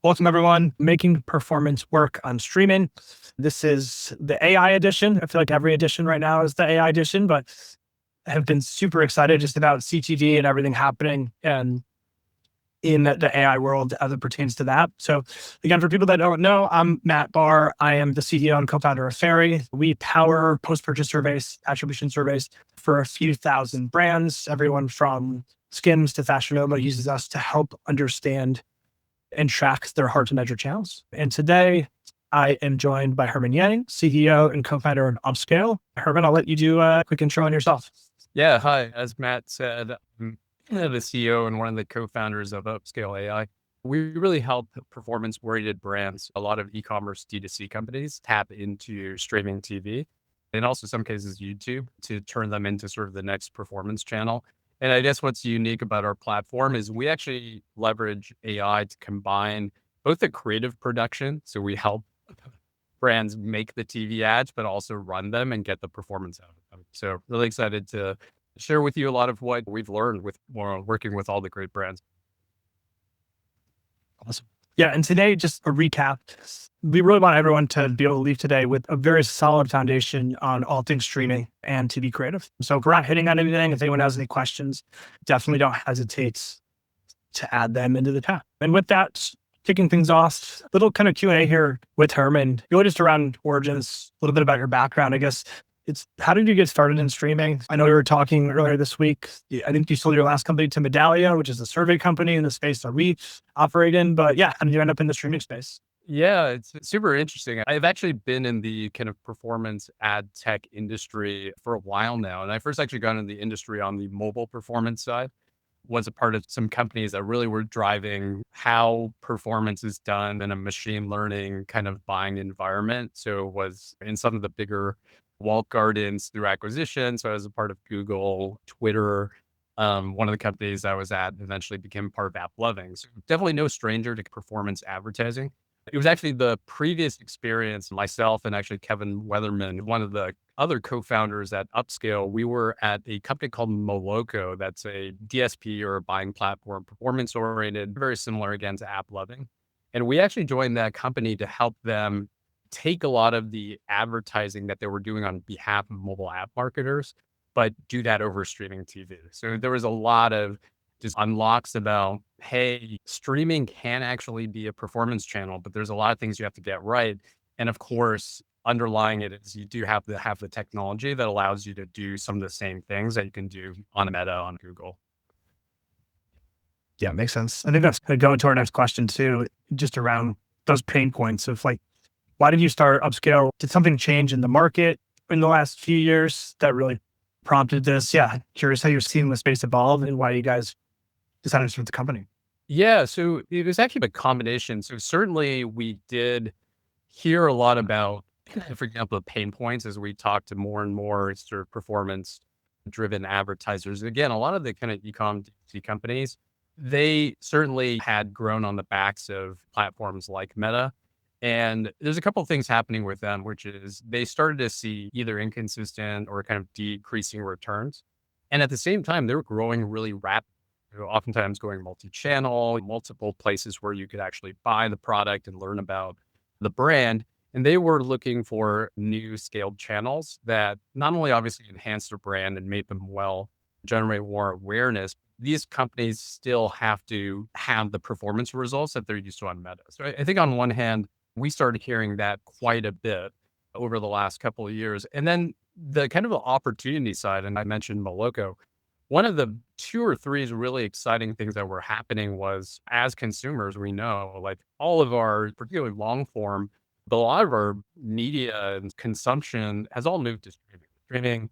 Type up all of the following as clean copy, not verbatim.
Welcome, everyone. Making performance work on streaming. This is the AI edition. I feel like every edition right now is the AI edition, but I have been super excited just about CTV and everything happening and in the AI world as it pertains to that. So, again, for people that don't know, I'm Matt Bahr. I am the CEO and co-founder of Fairy. We power post-purchase surveys, attribution surveys for a few thousand brands. Everyone from Skims to Fashion Nova uses us to help understand and tracks their hard to measure channels. And today I am joined by Herman Yang, CEO and co-founder of Upscale. Herman, I'll let you do a quick intro on yourself. Yeah, hi. As Matt said, I'm the CEO and one of the co-founders of Upscale.ai. We really help performance-oriented brands, a lot of e-commerce D2C companies, tap into streaming TV and also some cases YouTube to turn them into sort of the next performance channel. And I guess what's unique about our platform is we actually leverage AI to combine both the creative production. So we help brands make the TV ads, but also run them and get the performance out of them. So really excited to share with you a lot of what we've learned with working with all the great brands. Awesome. Yeah. And today, just a recap. We really want everyone to be able to leave today with a very solid foundation on all things streaming and TV creative. So if we're not hitting on anything, if anyone has any questions, definitely don't hesitate to add them into the chat. And with that, kicking things off, little kind of Q&A here with Herman, really just around origins, a little bit about your background. I guess it's how did you get started in streaming? I know we were talking earlier this week. I think you sold your last company to Medallia, which is a survey company in the space that we operate in. But yeah, how did you end up in the streaming space? Yeah, it's super interesting. I've actually been in the kind of performance ad tech industry for a while now. And I first actually got into the industry on the mobile performance side. Was a part of some companies that really were driving how performance is done in a machine learning kind of buying environment. So was in some of the bigger walled gardens through acquisition. So I was a part of Google, Twitter. One of the companies I was at eventually became part of AppLovin. So definitely no stranger to performance advertising. It was actually the previous experience, myself and actually Kevin Weatherman, one of the other co-founders at Upscale. We were at a company called Moloko. That's a DSP or a buying platform, performance oriented, very similar again to AppLovin. And we actually joined that company to help them take a lot of the advertising that they were doing on behalf of mobile app marketers, but do that over streaming TV. So there was a lot of just unlocks about, hey, streaming can actually be a performance channel, but there's a lot of things you have to get right. And of course, underlying it is you do have to have the technology that allows you to do some of the same things that you can do on Meta, on Google. Yeah, makes sense. I think that's going to go into our next question too, just around those pain points of like, why did you start Upscale? Did something change in the market in the last few years that really prompted this? Yeah, curious how you're seeing the space evolve and why you guys decided to start the company. Yeah, so it was actually a combination. So certainly we did hear a lot about, for example, the pain points as we talked to more and more sort of performance driven advertisers. Again, a lot of the kind of e-com DTC companies, they certainly had grown on the backs of platforms like Meta. And there's a couple of things happening with them, which is they started to see either inconsistent or kind of decreasing returns. And at the same time, they were growing really rapidly. Oftentimes going multi-channel, multiple places where you could actually buy the product and learn about the brand. And they were looking for new scaled channels that not only obviously enhanced their brand and made them well, generate more awareness. These companies still have to have the performance results that they're used to on Meta. So I think on one hand, we started hearing that quite a bit over the last couple of years. And then the kind of the opportunity side, and I mentioned Moloko, one of the 2 or 3 really exciting things that were happening was as consumers, we know like all of our, particularly long form, but a lot of our media and consumption has all moved to streaming. Streaming,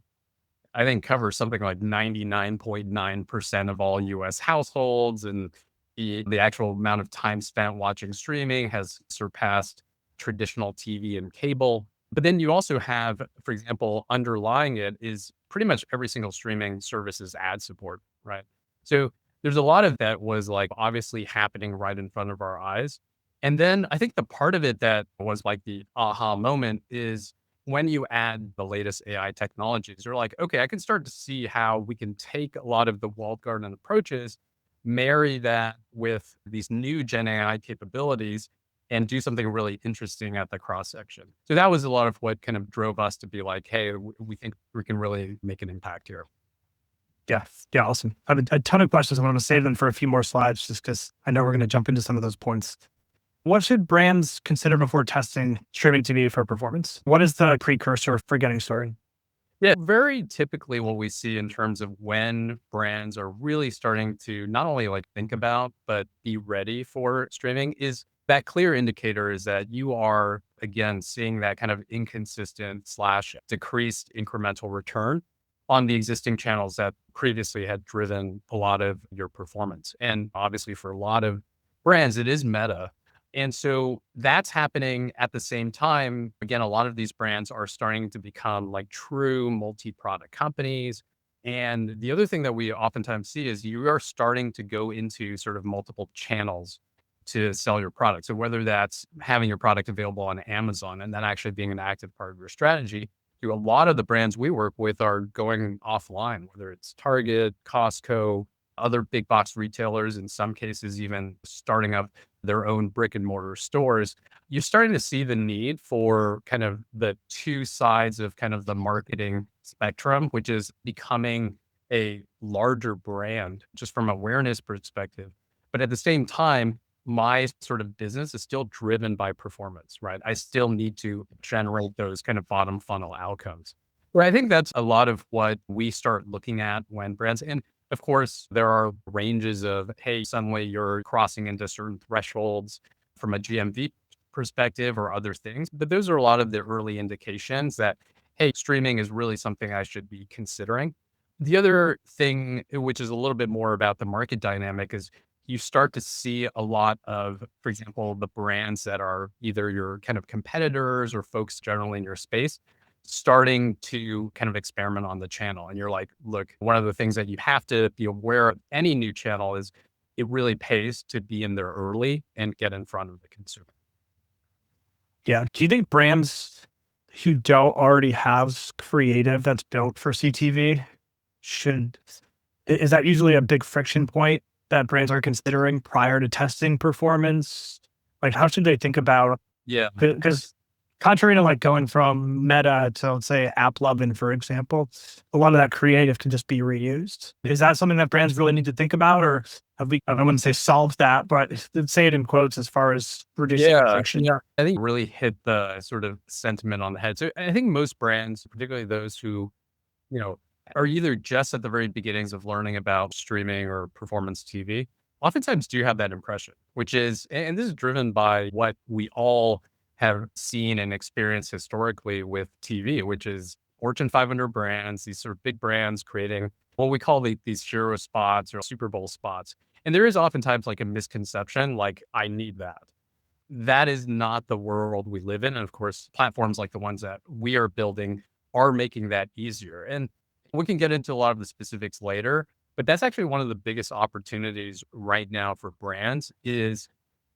I think, covers something like 99.9% of all US households. And the actual amount of time spent watching streaming has surpassed traditional TV and cable. But then you also have, for example, underlying it is pretty much every single streaming service's ad support, right? So there's a lot of that was like obviously happening right in front of our eyes. And then I think the part of it that was like the aha moment is when you add the latest AI technologies, you're like, okay, I can start to see how we can take a lot of the walled garden approaches, marry that with these new Gen AI capabilities and do something really interesting at the cross section. So that was a lot of what kind of drove us to be like, hey, we think we can really make an impact here. Yeah. Yeah. Awesome. I have a ton of questions. I want to save them for a few more slides just because I know we're going to jump into some of those points. What should brands consider before testing streaming TV for performance? What is the precursor for getting started? Yeah, very typically what we see in terms of when brands are really starting to not only like think about, but be ready for streaming is that clear indicator is that you are, again, seeing that kind of inconsistent slash decreased incremental return on the existing channels that previously had driven a lot of your performance. And obviously for a lot of brands, it is meta. And so that's happening at the same time. Again, a lot of these brands are starting to become like true multi-product companies. And the other thing that we oftentimes see is you are starting to go into sort of multiple channels to sell your product. So whether that's having your product available on Amazon and that actually being an active part of your strategy, a lot of the brands we work with are going offline, whether it's Target, Costco, other big box retailers, in some cases, even starting up their own brick and mortar stores. You're starting to see the need for kind of the two sides of kind of the marketing spectrum, which is becoming a larger brand just from awareness perspective. But at the same time, my sort of business is still driven by performance, right? I still need to generate those kind of bottom funnel outcomes. Where I think that's a lot of what we start looking at when brands, and of course, there are ranges of, hey, suddenly you're crossing into certain thresholds from a GMV perspective or other things. But those are a lot of the early indications that, hey, streaming is really something I should be considering. The other thing, which is a little bit more about the market dynamic, is you start to see a lot of, for example, the brands that are either your kind of competitors or folks generally in your space starting to kind of experiment on the channel. And you're like, look, one of the things that you have to be aware of any new channel is it really pays to be in there early and get in front of the consumer. Yeah. Do you think brands who don't already have creative that's built for CTV is that usually a big friction point that brands are considering prior to testing performance? Like, how should they think about, Yeah. because contrary to like going from Meta to, let's say, AppLovin, for example, a lot of that creative can just be reused. Is that something that brands really need to think about, or have we, I wouldn't say solved that, but say it in quotes as far as reducing friction? Yeah. I think really hit the sort of sentiment on the head. So I think most brands, particularly those who, you know, are either just at the very beginnings of learning about streaming or performance TV, oftentimes do have that impression, which is, and this is driven by what we all have seen and experienced historically with TV, which is Fortune 500 brands, these sort of big brands creating what we call these hero spots or Super Bowl spots. And there is oftentimes like a misconception, like, I need that. That is not the world we live in. And of course, platforms like the ones that we are building are making that easier. And we can get into a lot of the specifics later, but that's actually one of the biggest opportunities right now for brands is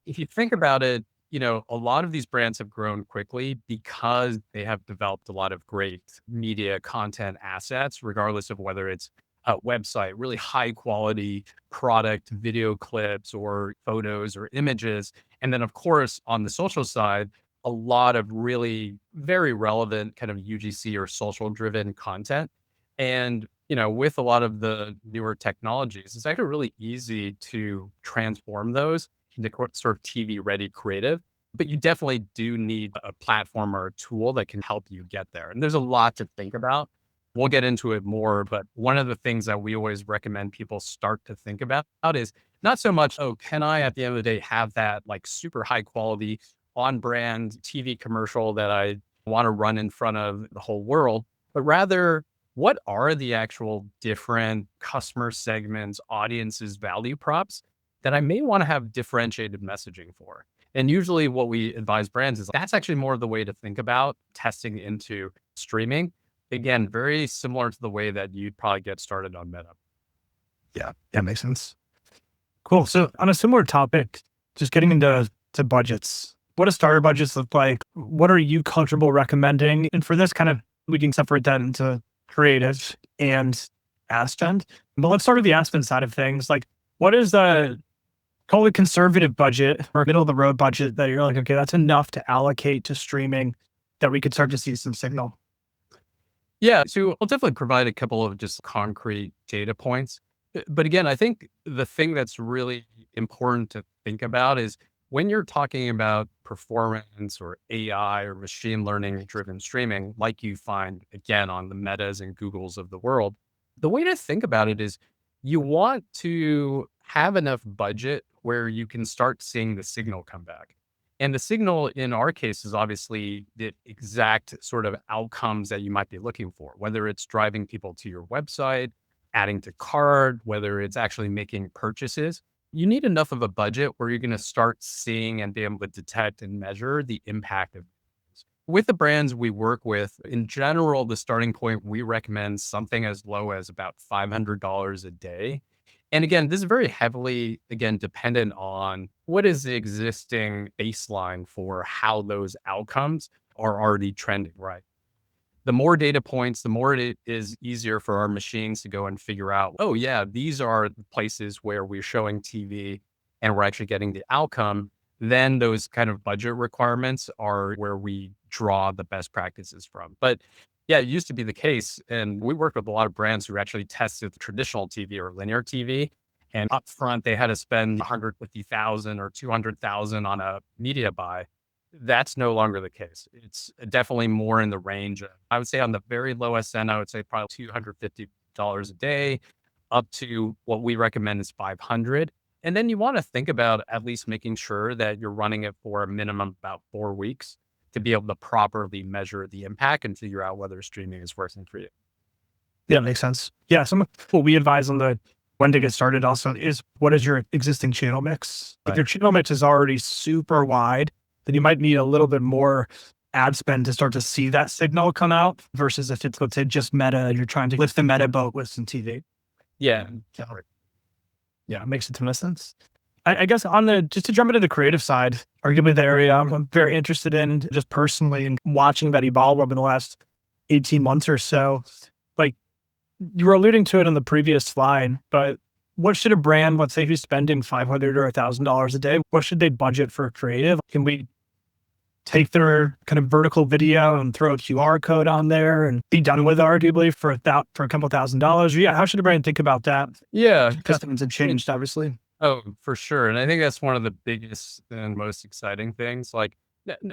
if you think about it, a lot of these brands have grown quickly because they have developed a lot of great media content assets, regardless of whether it's a website, really high quality product, video clips or photos or images. And then of course, on the social side, a lot of really very relevant kind of UGC or social driven content. And, with a lot of the newer technologies, it's actually really easy to transform those into sort of TV ready creative. But you definitely do need a platform or a tool that can help you get there. And there's a lot to think about. We'll get into it more, but one of the things that we always recommend people start to think about is not so much, oh, can I at the end of the day have that like super high quality on brand TV commercial that I want to run in front of the whole world, but rather what are the actual different customer segments, audiences, value props that I may want to have differentiated messaging for? And usually what we advise brands is that's actually more of the way to think about testing into streaming. Again, very similar to the way that you'd probably get started on Meta. Yeah, that makes sense. Cool. So on a similar topic, just getting into budgets. What do starter budgets look like? What are you comfortable recommending? And for this kind of, we can separate that into creative and ad spend. But let's start with the ad spend side of things. Like, What is the call it conservative budget or middle of the road budget that you're like, okay, that's enough to allocate to streaming that we could start to see some signal? Yeah, so I'll definitely provide a couple of just concrete data points. But again, I think the thing that's really important to think about is when you're talking about performance or AI or machine learning driven streaming, like you find again on the Metas and Googles of the world, the way to think about it is you want to have enough budget where you can start seeing the signal come back. And the signal in our case is obviously the exact sort of outcomes that you might be looking for, whether it's driving people to your website, adding to cart, whether it's actually making purchases. You need enough of a budget where you're going to start seeing and be able to detect and measure the impact of this. With the brands we work with, in general, the starting point, we recommend something as low as about $500 a day. And again, this is very heavily, again, dependent on what is the existing baseline for how those outcomes are already trending, right? The more data points, the more it is easier for our machines to go and figure out, oh, yeah, these are the places where we're showing TV and we're actually getting the outcome. Then those kind of budget requirements are where we draw the best practices from. But yeah, it used to be the case. And we worked with a lot of brands who actually tested traditional TV or linear TV. And upfront, they had to spend 150,000 or 200,000 on a media buy. That's no longer the case. It's definitely more in the range of, I would say on the very lowest end, I would say probably $250 a day up to what we recommend is 500. And then you want to think about at least making sure that you're running it for a minimum of about 4 weeks to be able to properly measure the impact and figure out whether streaming is working for you. Yeah, makes sense. Yeah. Some of what we advise on the when to get started also is what is your existing channel mix? If Right. your channel mix is already super wide, then you might need a little bit more ad spend to start to see that signal come out versus if it's, let's say, just meta and you're trying to lift the meta boat with some TV. Yeah. So, yeah, it makes a ton of sense. I guess on the just to jump into the creative side, arguably the area I'm very interested in just personally and watching that evolve over the last 18 months or so. Like you were alluding to it on the previous slide, but what should a brand, let's say who's spending $500 or $1,000 a day, what should they budget for creative? Can we take their kind of vertical video and throw a QR code on there and be done with it arguably for a couple $1,000s? Yeah, how should a brand think about that? Yeah. Because things have changed, obviously. Oh, for sure. And I think that's one of the biggest and most exciting things. Like,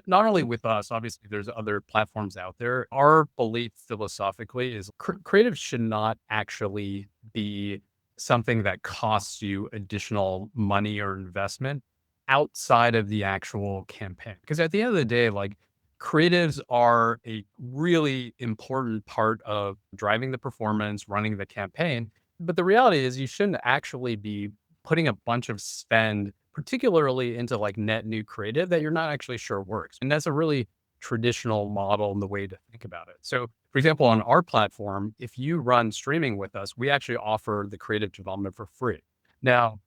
not only with us, obviously, there's other platforms out there. Our belief philosophically is creative should not actually be something that costs you additional money or investment outside of the actual campaign. Because at the end of the day, like, creatives are a really important part of driving the performance, running the campaign. But the reality is, you shouldn't actually be putting a bunch of spend, particularly into like net new creative that you're not actually sure works. And that's a really traditional model and the way to think about it. So, for example, on our platform, if you run streaming with us, we actually offer the creative development for free. Now,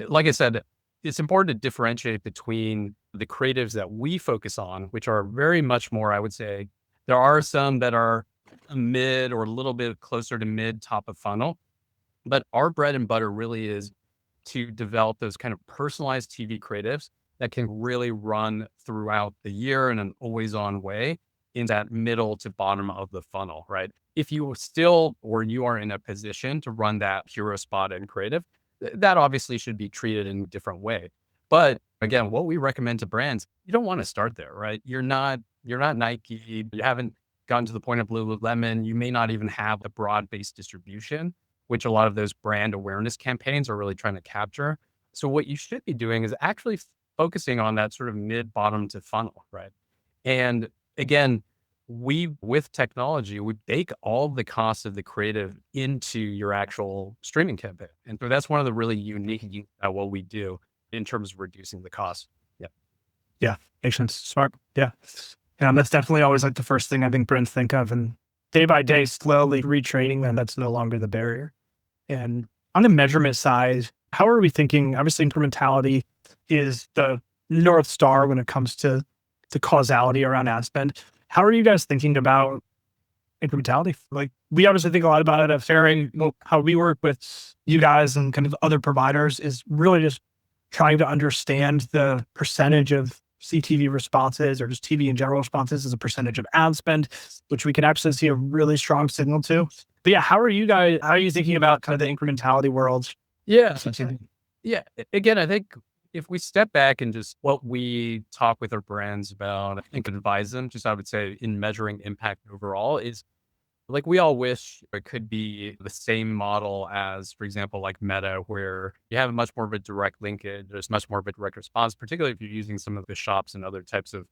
like I said, it's important to differentiate between the creatives that we focus on, which are very much more, I would say, there are some that are mid or a little bit closer to mid top of funnel. But our bread and butter really is to develop those kind of personalized TV creatives that can really run throughout the year in an always on way in that middle to bottom of the funnel, right? If you still, or you are in a position to run that hero spot and creative, that obviously should be treated in a different way. But again, what we recommend to brands, you don't want to start there, right? You're not Nike. You haven't gotten to the point of Lululemon. You may not even have a broad-based distribution, which a lot of those brand awareness campaigns are really trying to capture. So what you should be doing is actually focusing on that sort of mid bottom to funnel, right? And again, with technology, we bake all the costs of the creative into your actual streaming campaign. And so that's one of the really unique at what we do in terms of reducing the cost. Yeah. Yeah, makes sense. Smart. Yeah. And that's definitely always like the first thing I think brands think of. And day by day, slowly retraining them, that's no longer the barrier. And on the measurement side, how are we thinking? Obviously, incrementality is the North Star when it comes to the causality around ad spend. How are you guys thinking about incrementality. Like we obviously think a lot about it at Fairing. How we work with you guys and kind of other providers is really just trying to understand the percentage of CTV responses or just TV in general responses as a percentage of ad spend, which we can actually see a really strong signal to. But yeah, how are you thinking about kind of the incrementality world? Yeah. CTV? Yeah. Again, I think if we step back and just what we talk with our brands about, I think advise them, just I would say in measuring impact overall is like we all wish it could be the same model as, for example, like Meta, where you have much more of a direct linkage. There's much more of a direct response, particularly if you're using some of the shops and other types of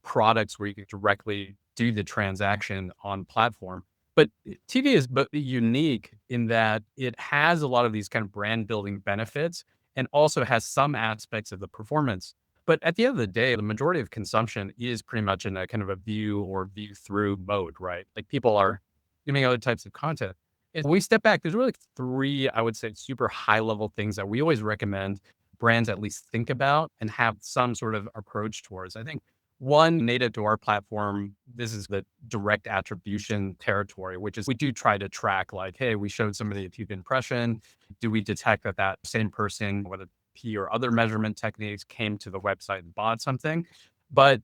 products where you can directly do the transaction on platform. But TV is unique in that it has a lot of these kind of brand building benefits and also has some aspects of the performance. But at the end of the day, the majority of consumption is pretty much in a kind of a view or view through mode, right? Like people are doing other types of content. And when we step back, there's really three, I would say, super high level things that we always recommend brands at least think about and have some sort of approach towards. I think one native to our platform, this is the direct attribution territory, which is we do try to track like, hey, we showed somebody a deep impression. Do we detect that that same person, whether P or other measurement techniques, came to the website and bought something? But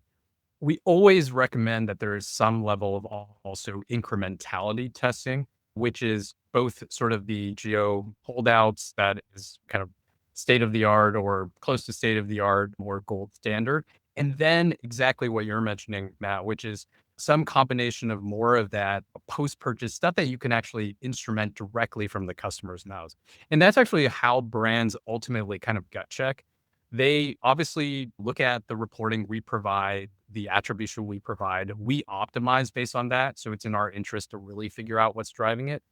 we always recommend that there is some level of also incrementality testing, which is both sort of the geo holdouts that is kind of state of the art or close to state of the art or gold standard. And then exactly what you're mentioning, Matt, which is some combination of more of that post purchase stuff that you can actually instrument directly from the customer's mouths. And that's actually how brands ultimately kind of gut check. They obviously look at the reporting we provide, the attribution we provide. We optimize based on that. So it's in our interest to really figure out what's driving it.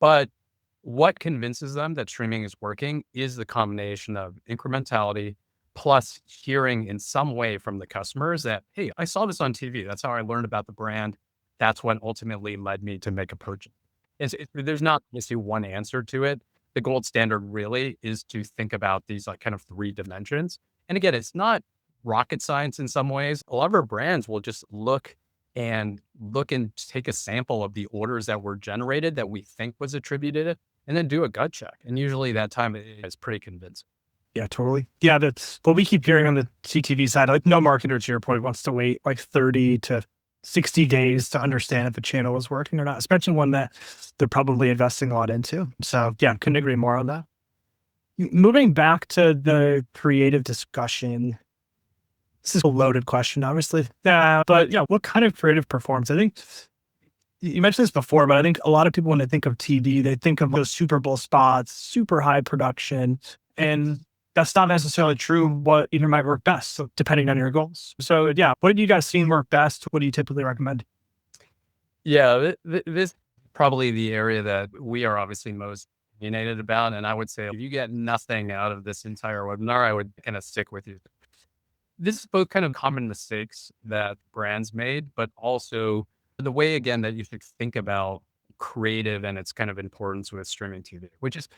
But what convinces them that streaming is working is the combination of incrementality plus hearing in some way from the customers that, hey, I saw this on TV. That's how I learned about the brand. That's what ultimately led me to make a purchase. There's not necessarily one answer to it. The gold standard really is to think about these like kind of three dimensions. And again, it's not rocket science in some ways. A lot of our brands will just look and take a sample of the orders that were generated that we think was attributed and then do a gut check. And usually that time is pretty convincing. Yeah, totally. Yeah, that's what we keep hearing on the CTV side. Like no marketer, to your point, wants to wait like 30 to 60 days to understand if the channel is working or not, especially one that they're probably investing a lot into. So yeah, couldn't agree more on that. Moving back to the creative discussion, this is a loaded question, obviously. But yeah, what kind of creative performance? I think you mentioned this before, but I think a lot of people, when they think of TV, they think of those Super Bowl spots, super high production, and that's not necessarily true what either might work best, so depending on your goals. So yeah, what have you guys seen work best? What do you typically recommend? Yeah, this probably the area that we are obviously most opinionated about. And I would say if you get nothing out of this entire webinar, I would kind of stick with you. This is both kind of common mistakes that brands made, but also the way, again, that you should think about creative and its kind of importance with streaming TV, which is,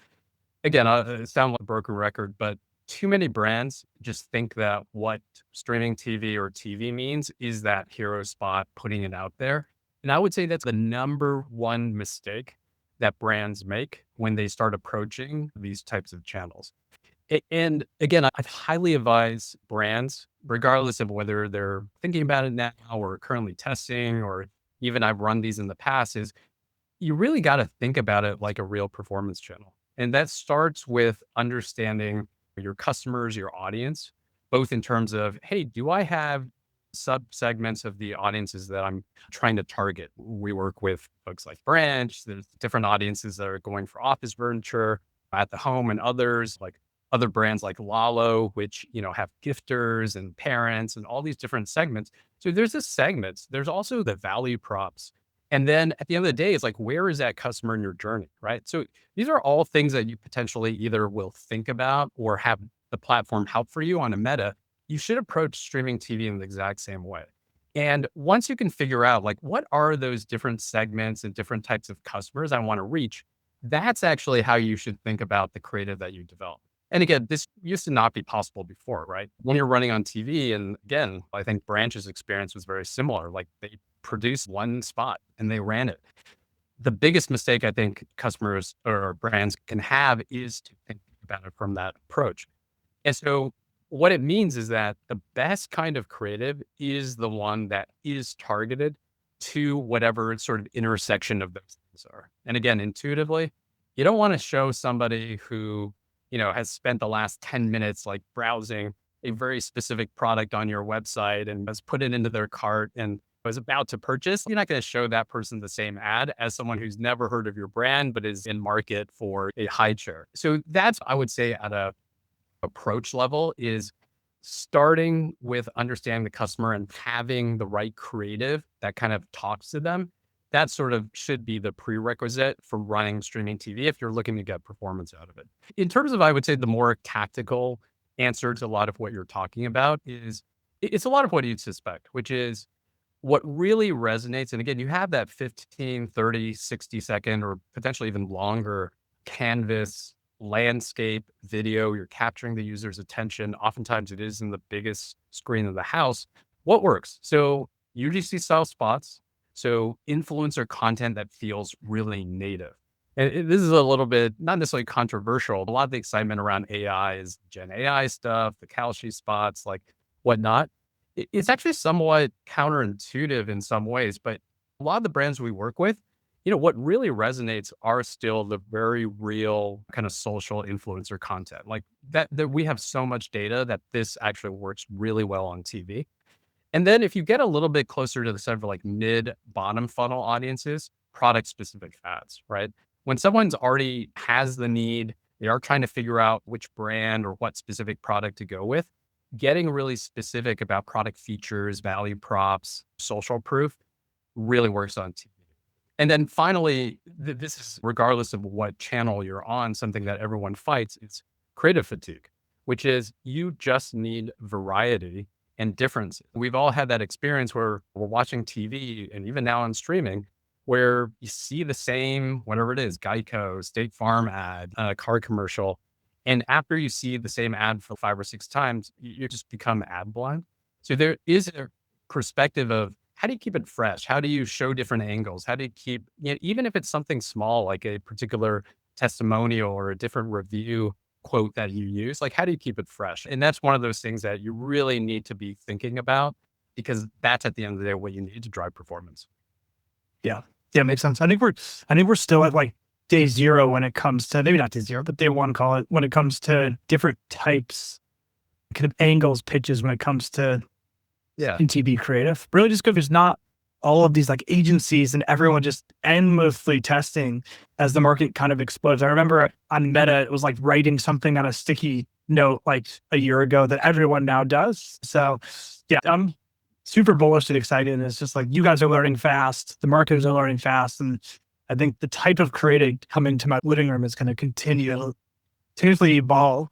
again, it sounds like a broken record, but too many brands just think that what streaming TV or TV means is that hero spot, putting it out there. And I would say that's the number one mistake that brands make when they start approaching these types of channels. And again, I'd highly advise brands, regardless of whether they're thinking about it now or currently testing, or even I've run these in the past, is you really got to think about it like a real performance channel. And that starts with understanding your customers, your audience, both in terms of, hey, do I have sub segments of the audiences that I'm trying to target? We work with folks like Branch. There's different audiences that are going for office furniture at the home, and others like other brands like Lalo, which, have gifters and parents and all these different segments. So there's this segments. There's also the value props. And then at the end of the day, it's like, where is that customer in your journey, right? So these are all things that you potentially either will think about or have the platform help for you on a meta. You should approach streaming TV in the exact same way. And once you can figure out like, what are those different segments and different types of customers I want to reach, that's actually how you should think about the creative that you develop. And again, this used to not be possible before, right? When you're running on TV, and again, I think Branch's experience was very similar. Like they produced one spot and they ran it. The biggest mistake I think customers or brands can have is to think about it from that approach. And so what it means is that the best kind of creative is the one that is targeted to whatever sort of intersection of those things are. And again, intuitively, you don't want to show somebody who, has spent the last 10 minutes like browsing a very specific product on your website and has put it into their cart and was about to purchase. You're not going to show that person the same ad as someone who's never heard of your brand, but is in market for a high chair. So that's, I would say, at a approach level is starting with understanding the customer and having the right creative that kind of talks to them. That sort of should be the prerequisite for running streaming TV if you're looking to get performance out of it. In terms of, I would say, the more tactical answer to a lot of what you're talking about is it's a lot of what you'd suspect, which is what really resonates. And again, you have that 15, 30, 60-second, or potentially even longer canvas landscape video. You're capturing the user's attention. Oftentimes it is in the biggest screen of the house. What works? So UGC style spots. So influencer content that feels really native. And this is a little bit, not necessarily controversial. A lot of the excitement around AI is Gen AI stuff, the Kalshi spots, like whatnot. It's actually somewhat counterintuitive in some ways, but a lot of the brands we work with, what really resonates are still the very real kind of social influencer content. Like that we have so much data that this actually works really well on TV. And then if you get a little bit closer to the sort of like mid bottom funnel audiences, product specific ads, right? When someone's already has the need, they are trying to figure out which brand or what specific product to go with, getting really specific about product features, value props, social proof really works on TV. And then finally, this is regardless of what channel you're on, something that everyone fights, it's creative fatigue, which is you just need variety and difference. We've all had that experience where we're watching TV and even now on streaming, where you see the same, whatever it is, Geico, State Farm ad, car commercial. And after you see the same ad for 5 or 6 times, you just become ad blind. So there is a perspective of how do you keep it fresh? How do you show different angles? How do you keep, even if it's something small, like a particular testimonial or a different review quote that you use, like how do you keep it fresh? And that's one of those things that you really need to be thinking about because that's at the end of the day what you need to drive performance. Yeah. Yeah, makes sense. I think we're still at like day zero when it comes to, maybe not day zero, but day one, call it, when it comes to different types, kind of angles, pitches when it comes to in TV creative. Really just because there's not all of these like agencies and everyone just endlessly testing as the market kind of explodes. I remember on Meta, it was like writing something on a sticky note like a year ago that everyone now does. So yeah, I'm super bullish and excited. And it's just like, you guys are learning fast. The marketers are learning fast. And I think the type of creative coming to my living room is going to continuously evolve.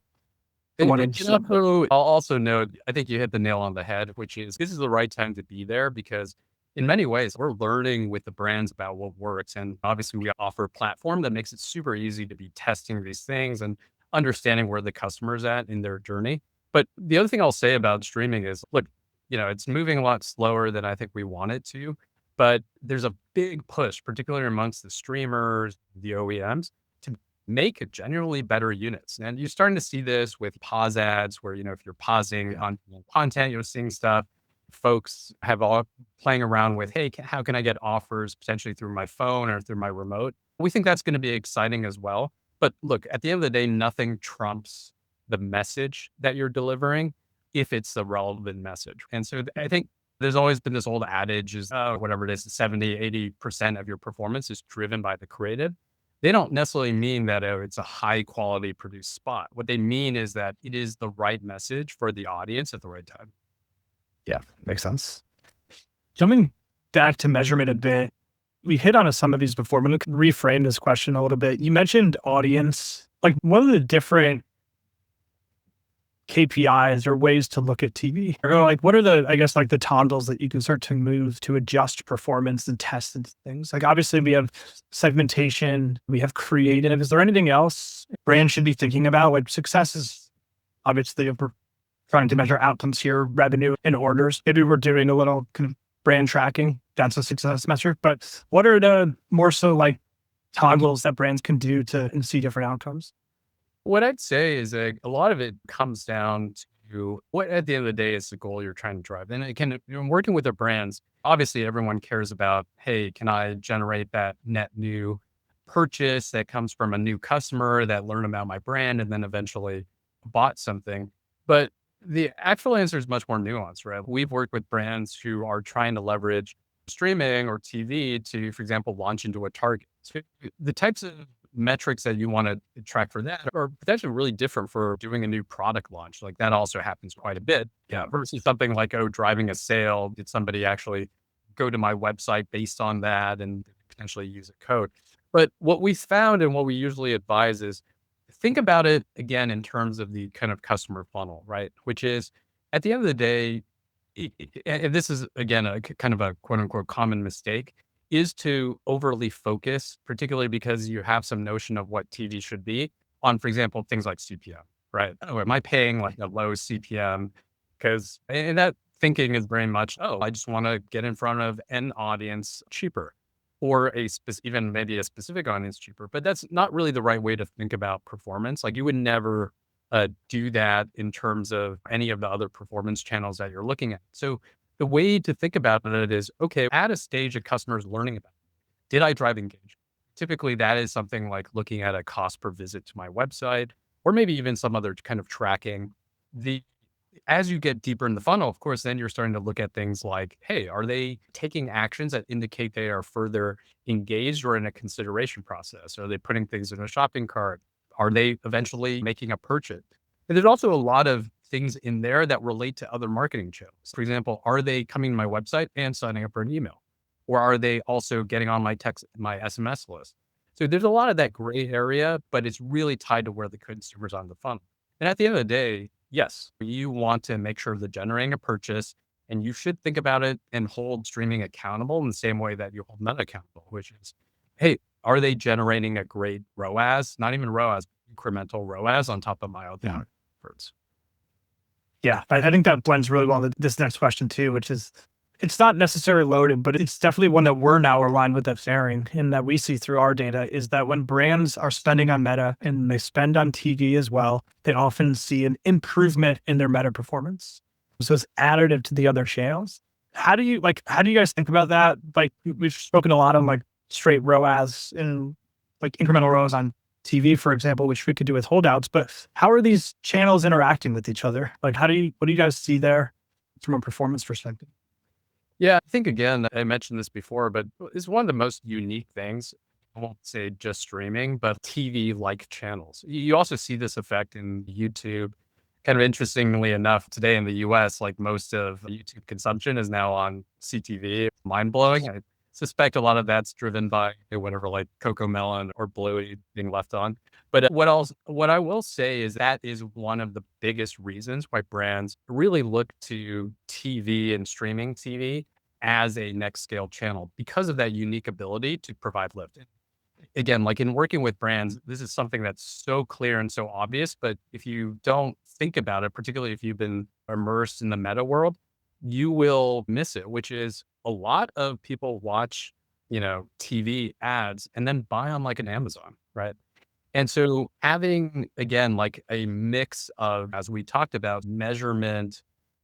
I'll also note, I think you hit the nail on the head, which is this is the right time to be there because in many ways, we're learning with the brands about what works. And obviously we offer a platform that makes it super easy to be testing these things and understanding where the customer's at in their journey. But the other thing I'll say about streaming is, look, it's moving a lot slower than I think we want it to, but there's a big push, particularly amongst the streamers, the OEMs, to make genuinely better units. And you're starting to see this with pause ads where, if you're pausing on content, you're seeing stuff. Folks have all playing around with, hey, how can I get offers potentially through my phone or through my remote? We think that's going to be exciting as well. But look, at the end of the day, nothing trumps the message that you're delivering if it's a relevant message. And so I think there's always been this old adage is, whatever it is, 70, 80% of your performance is driven by the creative. They don't necessarily mean that it's a high quality produced spot. What they mean is that it is the right message for the audience at the right time. Yeah, makes sense. Jumping back to measurement a bit, we hit on some of these before, but we can reframe this question a little bit. You mentioned audience. Like, what are the different KPIs or ways to look at TV? Or like, what are the, I guess, like the tondals that you can start to move to adjust performance and test and things? Like, obviously, we have segmentation, we have creative. Is there anything else brands should be thinking about? Like, success is obviously trying to measure outcomes here, revenue and orders. Maybe we're doing a little kind of brand tracking. That's a success metric. But what are the more so like toggles that brands can do to see different outcomes? What I'd say is that a lot of it comes down to what at the end of the day is the goal you're trying to drive. And again, working with the brands, obviously everyone cares about, hey, can I generate that net new purchase that comes from a new customer that learned about my brand and then eventually bought something. But the actual answer is much more nuanced, right? We've worked with brands who are trying to leverage streaming or TV to, for example, launch into a target. So the types of metrics that you want to track for that are potentially really different for doing a new product launch. Like that also happens quite a bit. Yeah. Versus something like, oh, driving a sale. Did somebody actually go to my website based on that and potentially use a code? But what we found and what we usually advise is think about it again in terms of the kind of customer funnel, right? Which is at the end of the day, and this is again a kind of a quote unquote common mistake, is to overly focus, particularly because you have some notion of what TV should be on, for example, things like CPM, right? Oh, am I paying like a low CPM? Because and that thinking is very much, oh, I just want to get in front of an audience cheaper or even maybe a specific audience cheaper. But that's not really the right way to think about performance. Like you would never do that in terms of any of the other performance channels that you're looking at. So the way to think about it is, okay, at a stage of customers learning about it, did I drive engagement? Typically, that is something like looking at a cost per visit to my website, or maybe even some other kind of tracking. The As you get deeper in the funnel, of course, then you're starting to look at things like, hey, are they taking actions that indicate they are further engaged or in a consideration process? Are they putting things in a shopping cart? Are they eventually making a purchase? And there's also a lot of things in there that relate to other marketing channels. For example, are they coming to my website and signing up for an email? Or are they also getting on my SMS list? So there's a lot of that gray area, but it's really tied to where the consumer's on the funnel. And at the end of the day, yes, you want to make sure they're generating a purchase and you should think about it and hold streaming accountable in the same way that you hold Meta accountable, which is, hey, are they generating a great ROAS? Not even ROAS, incremental ROAS on top of my other efforts. Yeah, I think that blends really well with this next question too, which is it's not necessarily loaded, but it's definitely one that we're now aligned with that sharing and that we see through our data is that when brands are spending on Meta and they spend on TV as well, they often see an improvement in their Meta performance. So it's additive to the other channels. How do you guys think about that? Like we've spoken a lot on like straight ROAS and like incremental ROAS on TV, for example, which we could do with holdouts, but how are these channels interacting with each other? Like, what do you guys see there from a performance perspective? Yeah, I think again, I mentioned this before, but it's one of the most unique things. I won't say just streaming, but TV like channels. You also see this effect in YouTube. Kind of interestingly enough, today in the US, like most of YouTube consumption is now on CTV. Mind blowing. I suspect a lot of that's driven by whatever, like Coco Melon or Bluey being left on. But what I will say is that is one of the biggest reasons why brands really look to TV and streaming TV as a next scale channel because of that unique ability to provide lift. Again, like in working with brands, this is something that's so clear and so obvious. But if you don't think about it, particularly if you've been immersed in the meta world, you will miss it, which is a lot of people watch, TV ads and then buy on like an Amazon, right? And so having, again, like a mix of, as we talked about, measurement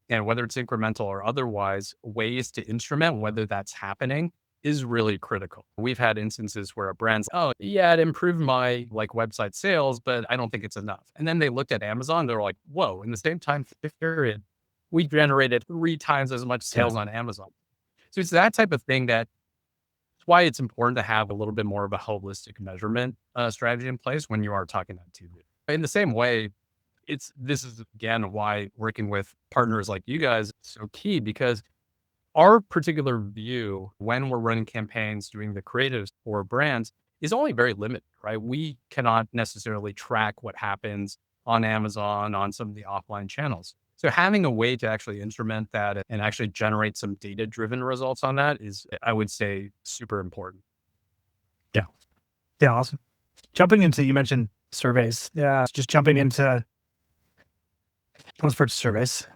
and whether it's incremental or otherwise, ways to instrument whether that's happening is really critical. We've had instances where a brand's, oh, yeah, it improved my like website sales, but I don't think it's enough. And then they looked at Amazon, they're like, whoa, in the same time period, we generated 3 times as much sales on Amazon. So it's that type of thing that's why it's important to have a little bit more of a holistic measurement strategy in place when you are talking about TV. In the same way, this is again why working with partners like you guys is so key because our particular view when we're running campaigns, doing the creatives for brands is only very limited, right? We cannot necessarily track what happens on Amazon, on some of the offline channels. So having a way to actually instrument that and actually generate some data-driven results on that is, I would say, super important. Yeah. Yeah. Awesome. You mentioned surveys. Yeah. Just jumping into let's first surveys.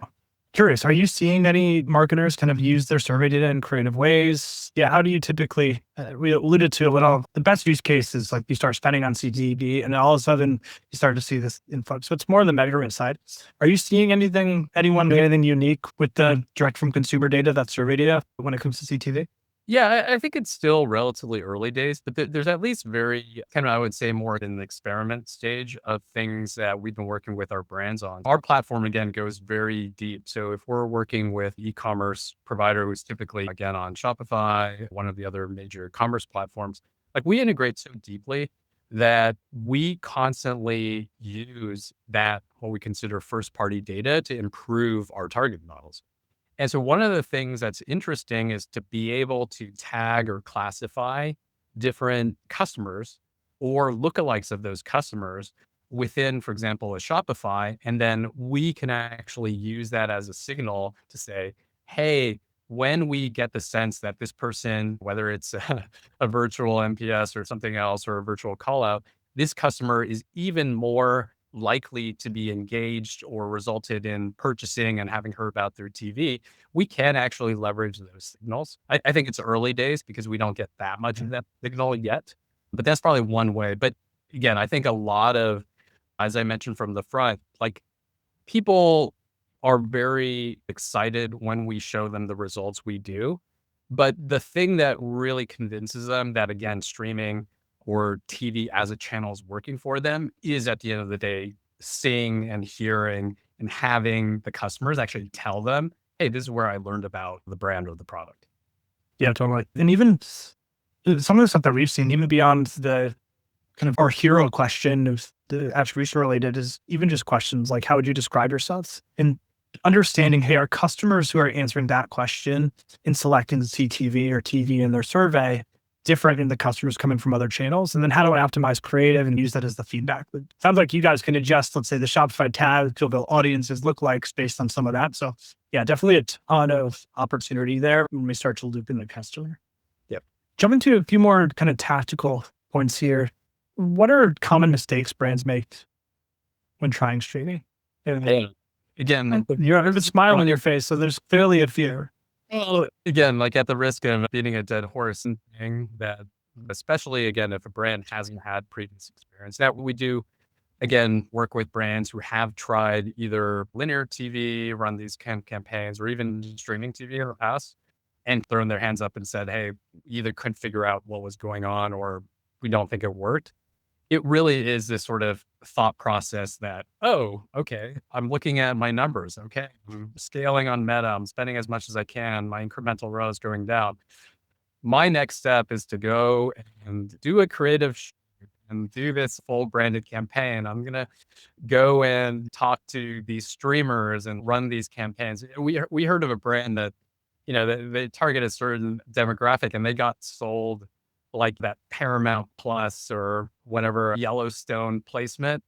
Curious, are you seeing any marketers kind of use their survey data in creative ways? Yeah, how do you typically, we alluded to a little, the best use case is like you start spending on CTV and all of a sudden you start to see this influx. So it's more on the measurement side. Are you seeing anyone doing anything unique with the direct from consumer data, that survey data when it comes to CTV? Yeah, I think it's still relatively early days, but there's at least very kind of, I would say, more in the experiment stage of things that we've been working with our brands on. Our platform, again, goes very deep. So if we're working with e-commerce provider who's typically, again, on Shopify, one of the other major commerce platforms, like we integrate so deeply that we constantly use that, what we consider first party data to improve our target models. And so one of the things that's interesting is to be able to tag or classify different customers or lookalikes of those customers within, for example, a Shopify. And then we can actually use that as a signal to say, hey, when we get the sense that this person, whether it's a virtual MPS or something else or a virtual call out, this customer is even more likely to be engaged or resulted in purchasing and having heard about through TV, we can actually leverage those signals. I think it's early days because we don't get that much of that signal yet, but that's probably one way. But again, I think a lot of, as I mentioned from the front, like people are very excited when we show them the results we do. But the thing that really convinces them that, again, streaming or TV as a channel is working for them is at the end of the day, seeing and hearing and having the customers actually tell them, hey, this is where I learned about the brand or the product. Yeah, totally. And even some of the stuff that we've seen, even beyond the kind of our hero question of the attribution related, is even just questions like, how would you describe yourselves? And understanding, hey, are customers who are answering that question in selecting the CTV or TV in their survey different than the customers coming from other channels? And then how do I optimize creative and use that as the feedback? It sounds like you guys can adjust, let's say, the Shopify tab to build audiences look like based on some of that. So yeah, definitely a ton of opportunity there when we start to loop in the customer. Yep. Jumping to a few more kind of tactical points here. What are common mistakes brands make when trying streaming? Hey, again, You have a smile on your face, so there's clearly a fear. again, like at the risk of beating a dead horse and saying that, especially again, if a brand hasn't had previous experience, that we do again, work with brands who have tried either linear TV, run these campaigns, or even streaming TV in the past, and thrown their hands up and said, hey, either couldn't figure out what was going on or we don't think it worked. It really is this sort of thought process that, oh, okay, I'm looking at my numbers. Okay, I'm scaling on Meta. I'm spending as much as I can. My incremental row is going down. My next step is to go and do a creative and do this full branded campaign. I'm going to go and talk to these streamers and run these campaigns. We heard of a brand that, they target a certain demographic and they got sold like that Paramount Plus or whatever Yellowstone placement,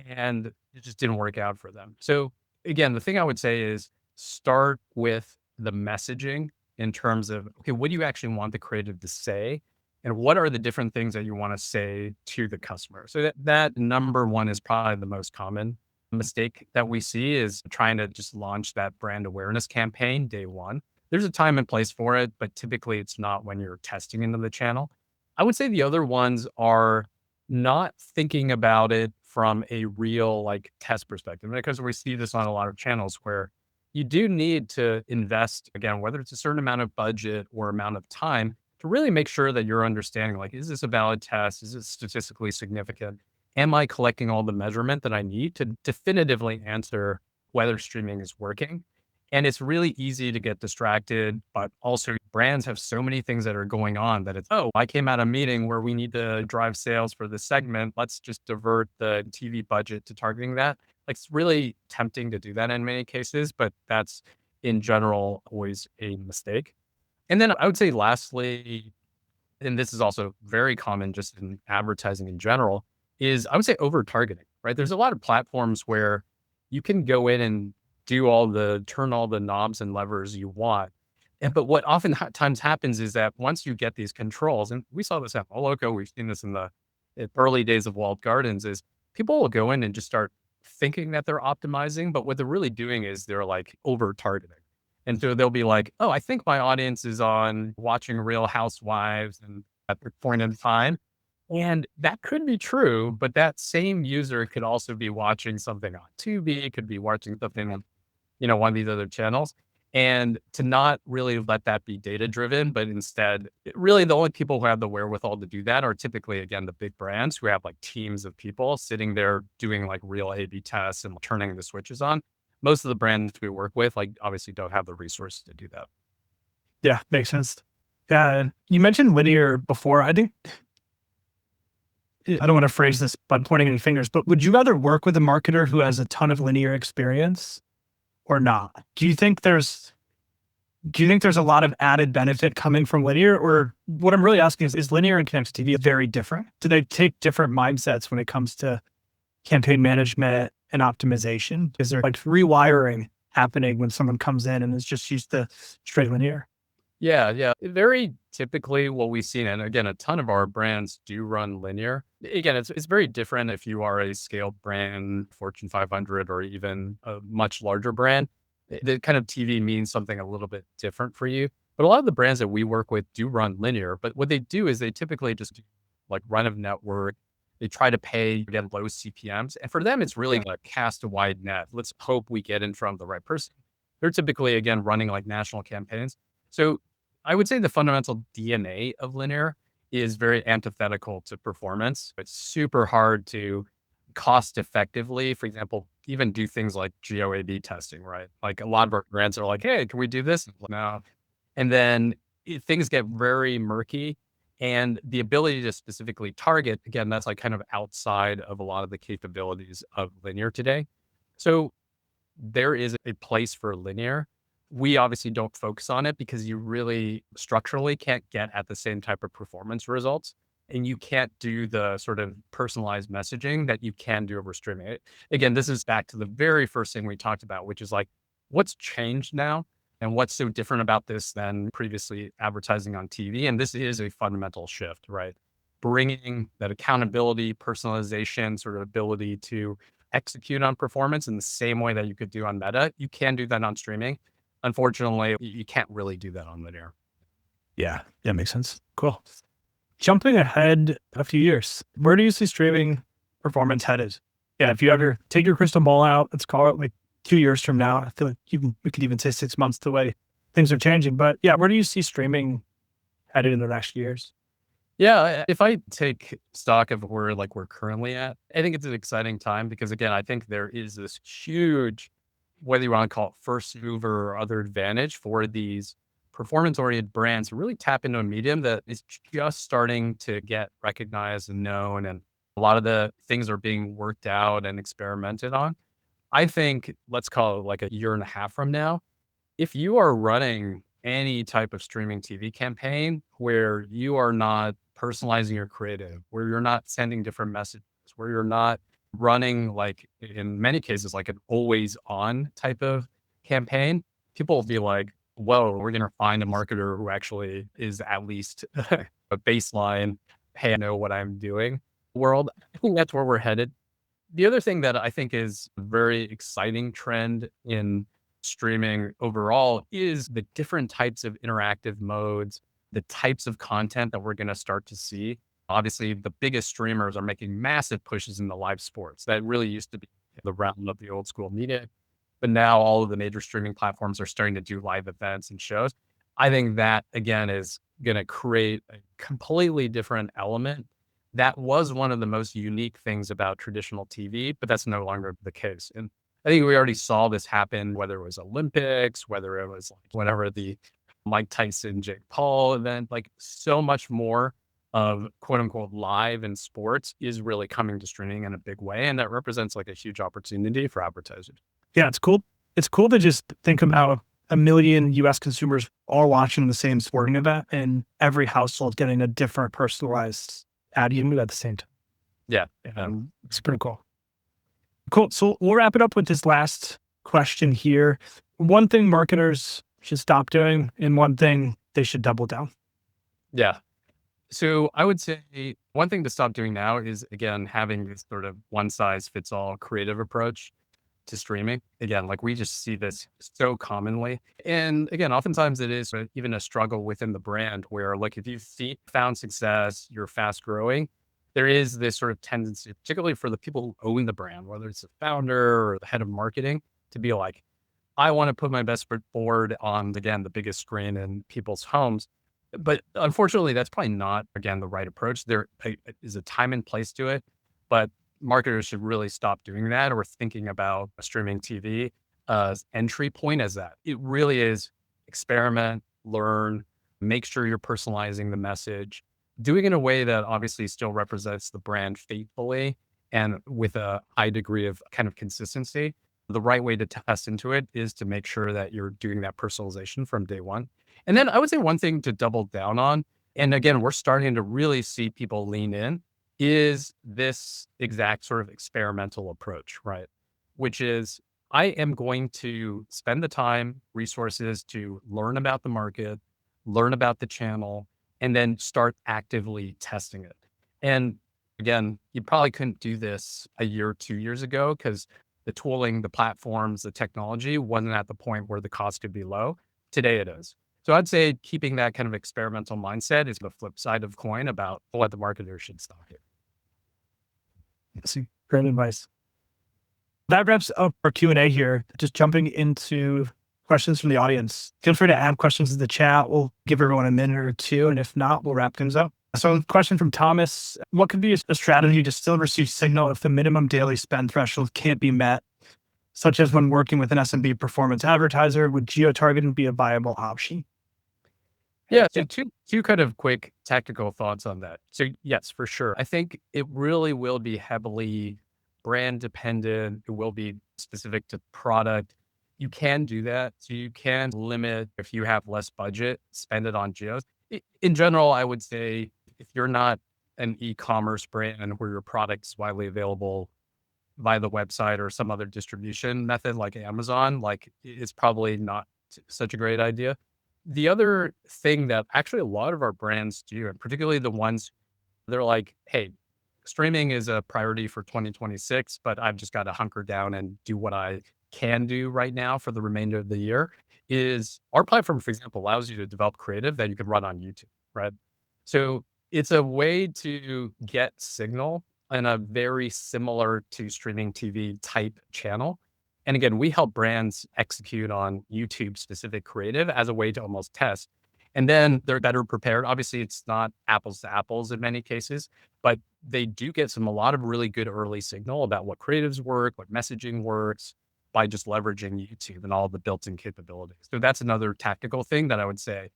and it just didn't work out for them. So again, the thing I would say is start with the messaging in terms of, okay, what do you actually want the creative to say? And what are the different things that you want to say to the customer? So that number one is probably the most common mistake that we see is trying to just launch that brand awareness campaign day one. There's a time and place for it, but typically it's not when you're testing into the channel. I would say the other ones are not thinking about it from a real like test perspective, because we see this on a lot of channels where you do need to invest, again, whether it's a certain amount of budget or amount of time to really make sure that you're understanding, like, is this a valid test? Is it statistically significant? Am I collecting all the measurement that I need to definitively answer whether streaming is working? And it's really easy to get distracted, but also brands have so many things that are going on that it's, oh, I came out of a meeting where we need to drive sales for this segment. Let's just divert the TV budget to targeting that. Like, it's really tempting to do that in many cases, but that's in general always a mistake. And then I would say lastly, and this is also very common just in advertising in general, is I would say over targeting, right? There's a lot of platforms where you can go in and turn all the knobs and levers you want. But what oftentimes happens is that once you get these controls, and we saw this at Moloco, we've seen this in the early days of walled gardens, is people will go in and just start thinking that they're optimizing, but what they're really doing is they're like over targeting. And so they'll be like, oh, I think my audience is on watching Real Housewives and at the point in time. And that could be true, but that same user could also be watching something on Tubi, could be watching something on, one of these other channels. And to not really let that be data driven, but instead, really the only people who have the wherewithal to do that are typically, again, the big brands who have like teams of people sitting there doing like real A/B tests and turning the switches on. Most of the brands we work with, like obviously don't have the resources to do that. Yeah, makes sense. Yeah, and you mentioned linear before. I think I don't want to phrase this by pointing any fingers, but would you rather work with a marketer who has a ton of linear experience or not? Do you think there's a lot of added benefit coming from linear? Or what I'm really asking is linear and connected TV very different? Do they take different mindsets when it comes to campaign management and optimization? Is there like rewiring happening when someone comes in and is just used to straight linear? Yeah, yeah. Very typically what we've seen, and again, a ton of our brands do run linear. Again, it's very different if you are a scaled brand, Fortune 500, or even a much larger brand. The kind of TV means something a little bit different for you. But a lot of the brands that we work with do run linear. But what they do is they typically just do like run of network. They try to pay, again, low CPMs. And for them, it's really like cast a wide net. Let's hope we get in front of the right person. They're typically, again, running like national campaigns. So I would say the fundamental DNA of linear is very antithetical to performance. It's super hard to cost effectively, for example, even do things like geo A/B testing, right? Like a lot of our brands are like, hey, can we do this? No. And then things get very murky. And the ability to specifically target, again, that's like kind of outside of a lot of the capabilities of linear today. So there is a place for linear. We obviously don't focus on it because you really structurally can't get at the same type of performance results. And you can't do the sort of personalized messaging that you can do over streaming. Again, this is back to the very first thing we talked about, which is like, what's changed now? And what's so different about this than previously advertising on TV? And this is a fundamental shift, right? Bringing that accountability, personalization, sort of ability to execute on performance in the same way that you could do on Meta. You can do that on streaming. Unfortunately, you can't really do that on linear. Yeah, that makes sense. Cool. Jumping ahead a few years, where do you see streaming performance headed? Yeah, if you ever take your crystal ball out, let's call it like 2 years from now. I feel like we could even say 6 months the way things are changing. But yeah, where do you see streaming headed in the next years? Yeah, if I take stock of where like we're currently at, I think it's an exciting time because again, I think there is this huge, whether you want to call it first mover or other advantage for these performance oriented brands to really tap into a medium that is just starting to get recognized and known. And a lot of the things are being worked out and experimented on. I think, let's call it like a year and a half from now, if you are running any type of streaming TV campaign where you are not personalizing your creative, where you're not sending different messages, where you're not running like in many cases like an always on type of campaign, people will be like, whoa, we're going to find a marketer who actually is at least a baseline, hey, I know what I'm doing world. I think that's where we're headed. The other thing that I think is a very exciting trend in streaming overall is the different types of interactive modes, the types of content that we're going to start to see. Obviously, the biggest streamers are making massive pushes in the live sports. That really used to be the realm of the old school media. But now all of the major streaming platforms are starting to do live events and shows. I think that, again, is going to create a completely different element. That was one of the most unique things about traditional TV, but that's no longer the case. And I think we already saw this happen, whether it was Olympics, whether it was like whatever the Mike Tyson, Jake Paul event, like so much more of quote unquote live in sports is really coming to streaming in a big way. And that represents like a huge opportunity for advertisers. Yeah, it's cool. It's cool to just think about a million US consumers all watching the same sporting event and every household getting a different personalized ad unit at the same time. Yeah. It's pretty cool. Cool. So we'll wrap it up with this last question here. One thing marketers should stop doing and one thing they should double down. Yeah. So I would say one thing to stop doing now is, again, having this sort of one size fits all creative approach to streaming. Again, like we just see this so commonly. And again, oftentimes it is even a struggle within the brand where, like, if you've found success, you're fast growing, there is this sort of tendency, particularly for the people who own the brand, whether it's the founder or the head of marketing, to be like, I want to put my best foot forward on, again, the biggest screen in people's homes. But unfortunately, that's probably not, again, the right approach. There is a time and place to it, but marketers should really stop doing that or thinking about a streaming TV entry point as that. It really is experiment, learn, make sure you're personalizing the message, doing it in a way that obviously still represents the brand faithfully and with a high degree of kind of consistency. The right way to test into it is to make sure that you're doing that personalization from day one. And then I would say one thing to double down on, and again, we're starting to really see people lean in, is this exact sort of experimental approach, right? Which is, I am going to spend the time, resources to learn about the market, learn about the channel, and then start actively testing it. And again, you probably couldn't do this a year or 2 years ago because the tooling, the platforms, the technology wasn't at the point where the cost could be low. Today it is. So I'd say keeping that kind of experimental mindset is the flip side of coin about what the marketer should stock it. Yes, great advice. That wraps up our Q&A here. Just jumping into questions from the audience. Feel free to add questions in the chat. We'll give everyone a minute or two, and if not, we'll wrap things up. So, question from Thomas: what could be a strategy to still receive signal if the minimum daily spend threshold can't be met, such as when working with an SMB performance advertiser? Would geo-targeting be a viable option? Yeah. So two kind of quick tactical thoughts on that. So yes, for sure. I think it really will be heavily brand dependent. It will be specific to product. You can do that. So you can limit if you have less budget, spend it on geos. In general, I would say if you're not an e-commerce brand where your product's widely available via the website or some other distribution method like Amazon, like it's probably not such a great idea. The other thing that actually a lot of our brands do, and particularly the ones they're like, hey, streaming is a priority for 2026, but I've just got to hunker down and do what I can do right now for the remainder of the year. Is our platform, for example, allows you to develop creative that you can run on YouTube, right? So it's a way to get signal in a very similar to streaming TV type channel. And again, we help brands execute on YouTube specific creative as a way to almost test. And then they're better prepared. Obviously, it's not apples to apples in many cases, but they do get a lot of really good early signal about what creatives work, what messaging works by just leveraging YouTube and all the built-in capabilities. So that's another tactical thing that I would say,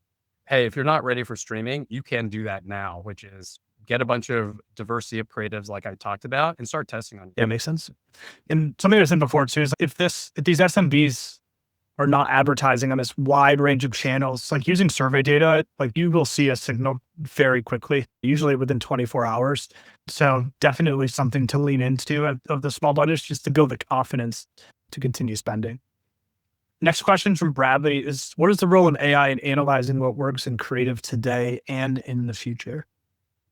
hey, if you're not ready for streaming, you can do that now, which is get a bunch of diversity of creatives like I talked about and start testing on. Yeah, makes sense. And something I said before too is if these SMBs are not advertising on this wide range of channels, like using survey data, like you will see a signal very quickly, usually within 24 hours. So definitely something to lean into of the small budgets just to build the confidence to continue spending. Next question from Bradley is: what is the role of AI in analyzing what works in creative today and in the future?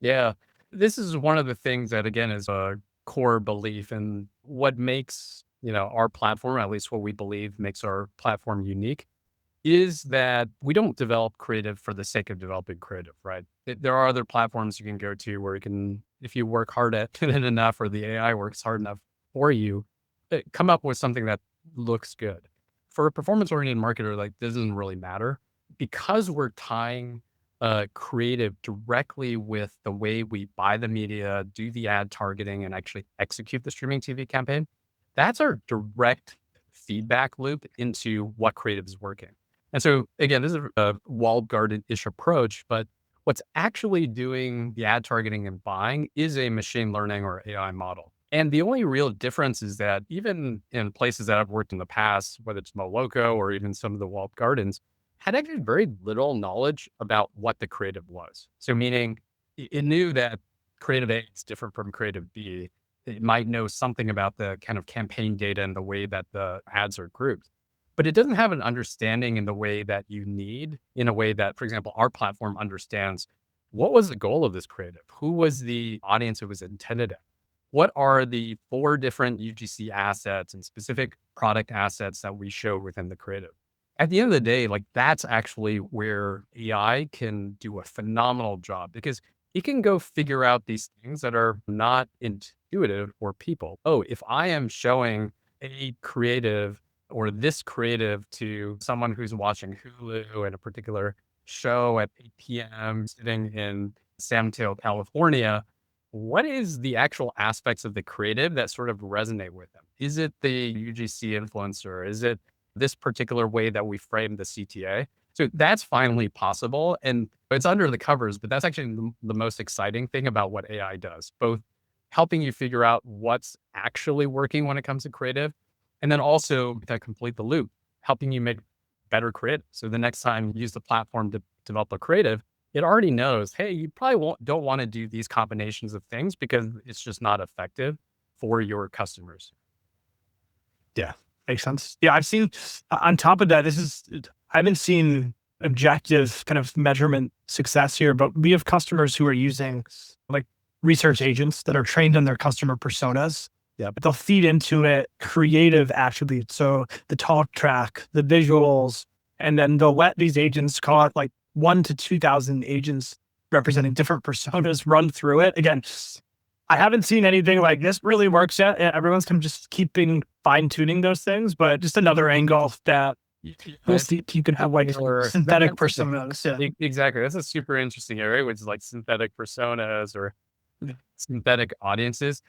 Yeah. This is one of the things that, again, is a core belief and what makes, our platform, at least what we believe makes our platform unique, is that we don't develop creative for the sake of developing creative, right? There are other platforms you can go to where you can, if you work hard at it enough or the AI works hard enough for you, come up with something that looks good. For a performance-oriented marketer, like, this doesn't really matter because we're tying creative directly with the way we buy the media, do the ad targeting, and actually execute the streaming TV campaign. That's our direct feedback loop into what creative is working. And so, again, this is a walled garden-ish approach, but what's actually doing the ad targeting and buying is a machine learning or AI model. And the only real difference is that even in places that I've worked in the past, whether it's Moloco or even some of the walled gardens, had actually very little knowledge about what the creative was. So meaning it knew that creative A is different from creative B. It might know something about the kind of campaign data and the way that the ads are grouped, but it doesn't have an understanding in the way that you need, in a way that, for example, our platform understands what was the goal of this creative? Who was the audience it was intended at? What are the 4 different UGC assets and specific product assets that we show within the creative? At the end of the day, like that's actually where AI can do a phenomenal job because it can go figure out these things that are not intuitive for people. Oh, if I am showing a creative or this creative to someone who's watching Hulu in a particular show at 8 p.m. sitting in San Mateo, California, what is the actual aspects of the creative that sort of resonate with them? Is it the UGC influencer? Is it this particular way that we frame the CTA? So that's finally possible. And it's under the covers, but that's actually the most exciting thing about what AI does, both helping you figure out what's actually working when it comes to creative, and then also to complete the loop, helping you make better creative. So the next time you use the platform to develop a creative, it already knows, hey, you probably don't want to do these combinations of things because it's just not effective for your customers. Yeah, makes sense. Yeah, I've seen on top of that, I haven't seen objective kind of measurement success here, but we have customers who are using like research agents that are trained on their customer personas. Yeah, but they'll feed into it creative attributes. So the talk track, the visuals, and then they'll let these agents call it like 1,000 to 2,000 agents representing different personas run through it. Again, I haven't seen anything like this really works yet. Everyone's kind of just keeping fine tuning those things, but just another angle that we'll see if you can have like synthetic personas. Yeah. Exactly. That's a super interesting area, which is like synthetic personas or synthetic audiences.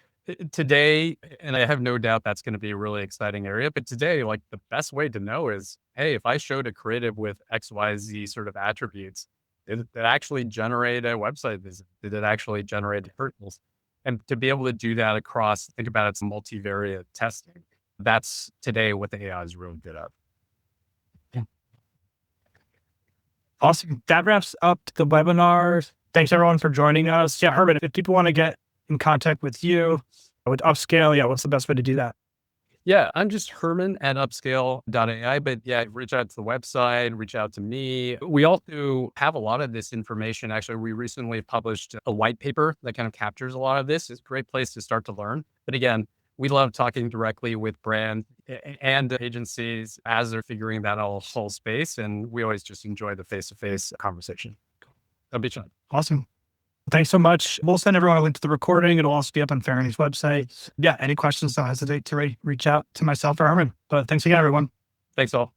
Today, and I have no doubt that's going to be a really exciting area, but today, like the best way to know is, hey, if I showed a creative with XYZ sort of attributes, did it actually generate a website visit? Did it actually generate hurdles? And to be able to do that across, think about it's multivariate testing. That's today what the AI is really good at. Awesome. That wraps up the webinar. Thanks everyone for joining us. Yeah, Herman, if people want to get in contact with you, with Upscale, yeah, what's the best way to do that? Yeah, I'm just Herman at Upscale.ai, but yeah, reach out to the website, reach out to me. We also have a lot of this information. Actually, we recently published a white paper that kind of captures a lot of this. It's a great place to start to learn. But again, we love talking directly with brands and agencies as they're figuring that whole space. And we always just enjoy the face-to-face conversation. That'll be fun. Awesome. Thanks so much. We'll send everyone a link to the recording. It'll also be up on Fairney's website. Yeah, any questions, don't hesitate to reach out to myself or Herman. But thanks again, everyone. Thanks all.